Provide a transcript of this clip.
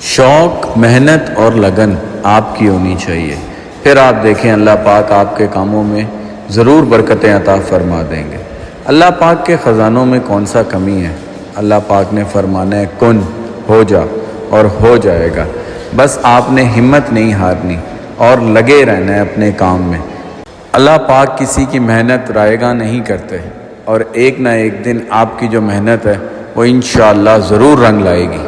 शौक़, मेहनत और लगन आपकी होनी चाहिए, फिर आप देखें अल्लाह पाक आपके कामों में ज़रूर बरकतें अता फ़रमा देंगे। अल्लाह पाक के ख़ज़ानों में कौन सा कमी है। अल्लाह पाक ने फरमाना है कुन हो जा और हो जाएगा। बस आपने हिम्मत नहीं हारनी और लगे रहना है अपने काम में। अल्लाह पाक किसी की मेहनत रायगा नहीं करते और एक ना एक दिन आपकी जो मेहनत है वो इंशाअल्लाह ज़रूर रंग लाएगी।